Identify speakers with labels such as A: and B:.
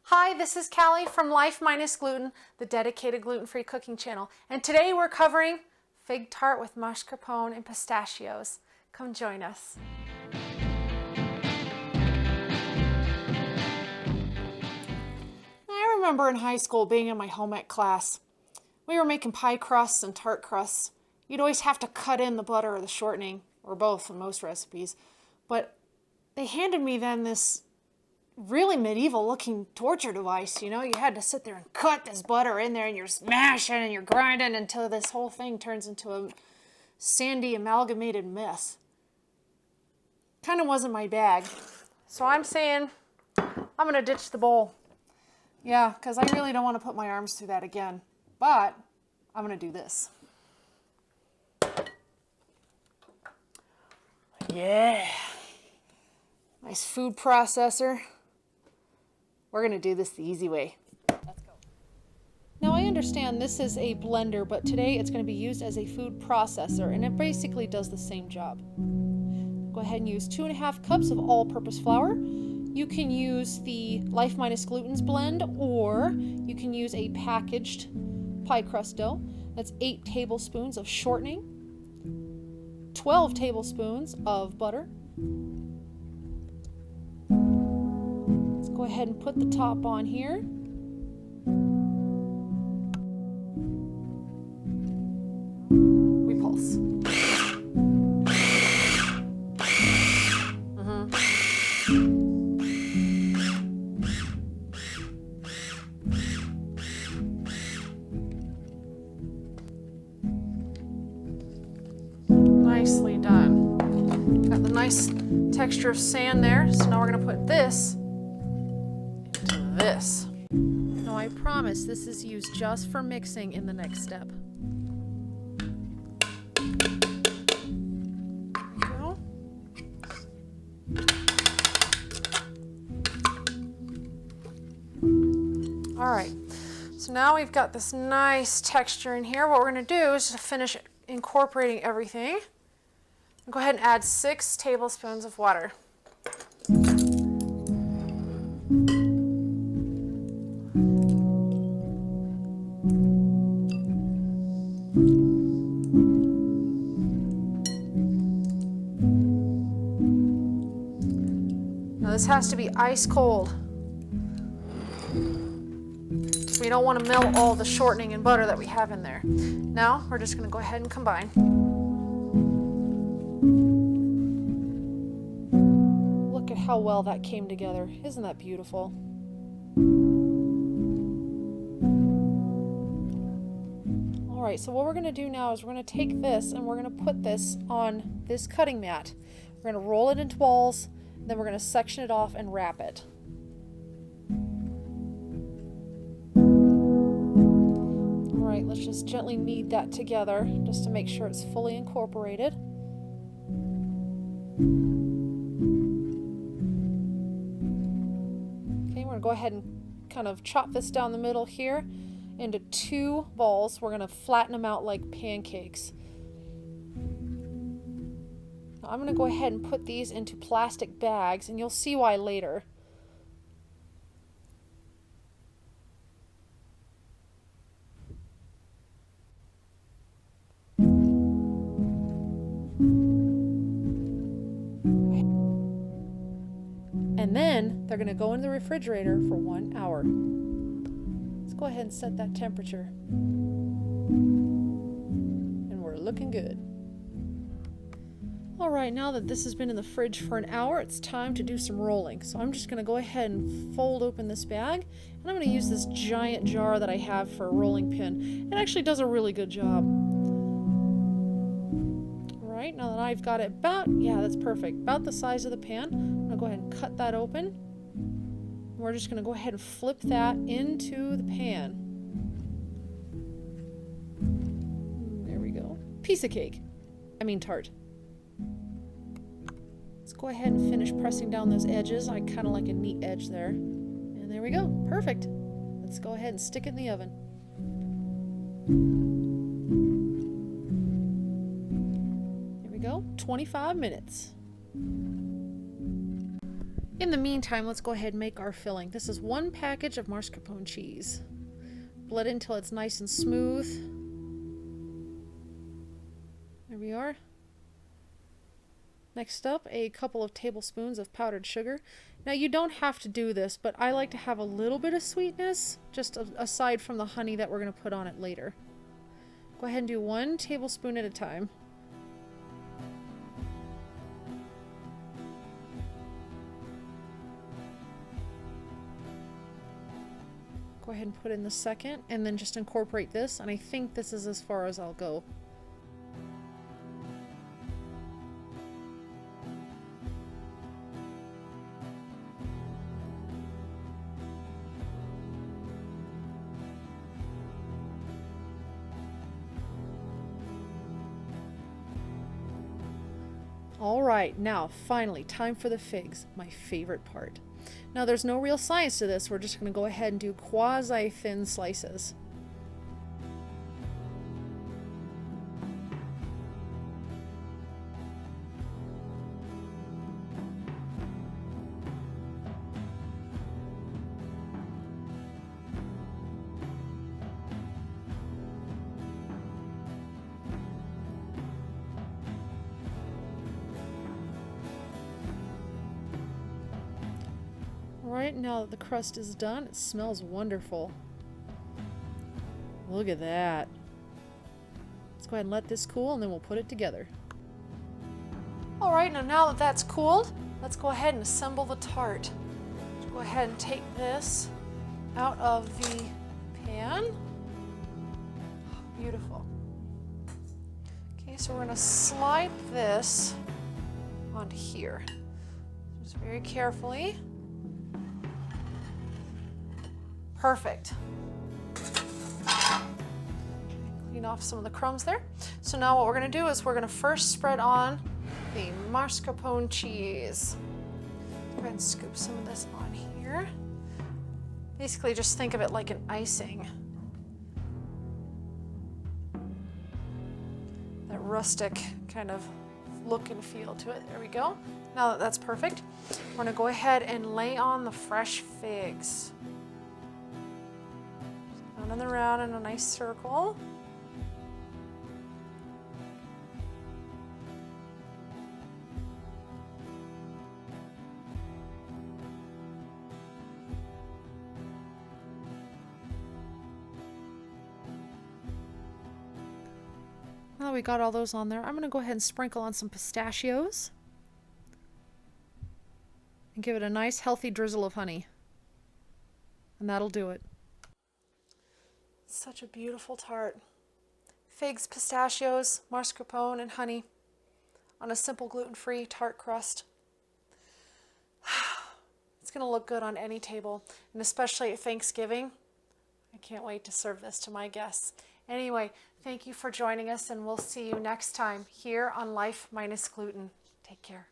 A: Hi, this is Callie from Life Minus Gluten, the dedicated gluten-free cooking channel. And today we're covering fig tart with mascarpone and pistachios. Come join us. I remember in high school being in my home ec class. We were making pie crusts and tart crusts. You'd always have to cut in the butter or the shortening, or both in most recipes. But they handed me then this really medieval looking torture device, you know. You had to sit there and cut this butter in there and you're smashing and you're grinding until this whole thing turns into a sandy amalgamated mess. Kind of wasn't my bag. So I'm saying I'm gonna ditch the bowl. Yeah, because I really don't want to put my arms through that again. But I'm gonna do this. Yeah. Nice food processor. We're going to do this the easy way. Let's go. Now I understand this is a blender, but today it's going to be used as a food processor, and it basically does the same job. Go ahead and use 2.5 cups of all-purpose flour. You can use the Life Minus Gluten's blend, or you can use a packaged pie crust dough. That's 8 tablespoons of shortening, 12 tablespoons of butter. Go ahead and put the top on here. Repulse. Nicely done. Got the nice texture of sand there. So now we're going to put this. Now I promise this is used just for mixing in the next step. There we go. All right, so now we've got this nice texture in here. What we're going to do is to finish incorporating everything. Go ahead and add 6 tablespoons of water. Now this has to be ice cold. We don't want to melt all the shortening and butter that we have in there. Now we're just going to go ahead and combine. Look at how well that came together. Isn't that beautiful? Alright, so what we're going to do now is we're going to take this and we're going to put this on this cutting mat. We're going to roll it into balls, then we're going to section it off and wrap it. Alright, let's just gently knead that together just to make sure it's fully incorporated. Okay, we're going to go ahead and kind of chop this down the middle here into 2 balls. We're going to flatten them out like pancakes. Now I'm going to go ahead and put these into plastic bags, and you'll see why later. And then they're going to go in the refrigerator for 1 hour. Go ahead and set that temperature. And we're looking good. Alright, now that this has been in the fridge for an hour, it's time to do some rolling. So I'm just going to go ahead and fold open this bag. And I'm going to use this giant jar that I have for a rolling pin. It actually does a really good job. Alright, now that I've got it about, yeah, that's perfect. About the size of the pan. I'm going to go ahead and cut that open. We're just going to go ahead and flip that into the pan. There we go. Piece of cake. I mean tart. Let's go ahead and finish pressing down those edges. I kind of like a neat edge there. And there we go. Perfect. Let's go ahead and stick it in the oven. Here we go. 25 minutes. In the meantime, let's go ahead and make our filling. This is 1 package of mascarpone cheese. Blend it until it's nice and smooth. There we are. Next up, a couple of tablespoons of powdered sugar. Now you don't have to do this, but I like to have a little bit of sweetness, just aside from the honey that we're going to put on it later. Go ahead and do 1 tablespoon at a time. Go ahead and put in the second, and then just incorporate this, and I think this is as far as I'll go. Alright, now finally, time for the figs, my favorite part. Now there's no real science to this, we're just going to go ahead and do quasi-thin slices. Alright, now that the crust is done, it smells wonderful. Look at that. Let's go ahead and let this cool, and then we'll put it together. Alright, now that that's cooled, let's go ahead and assemble the tart. Let's go ahead and take this out of the pan. Beautiful. Okay, so we're going to slide this onto here. Just very carefully. Perfect. Clean off some of the crumbs there. So now what we're going to do is we're going to first spread on the mascarpone cheese. Go ahead and scoop some of this on here. Basically just think of it like an icing. That rustic kind of look and feel to it. There we go. Now that that's perfect, we're going to go ahead and lay on the fresh figs. Round and around in a nice circle. Now that we got all those on there, I'm going to go ahead and sprinkle on some pistachios and give it a nice healthy drizzle of honey. And that'll do it. Such a beautiful tart. Figs, pistachios, mascarpone, and honey on a simple gluten-free tart crust. It's going to look good on any table, and especially at Thanksgiving. I can't wait to serve this to my guests. Anyway, thank you for joining us, and we'll see you next time here on Life Minus Gluten. Take care.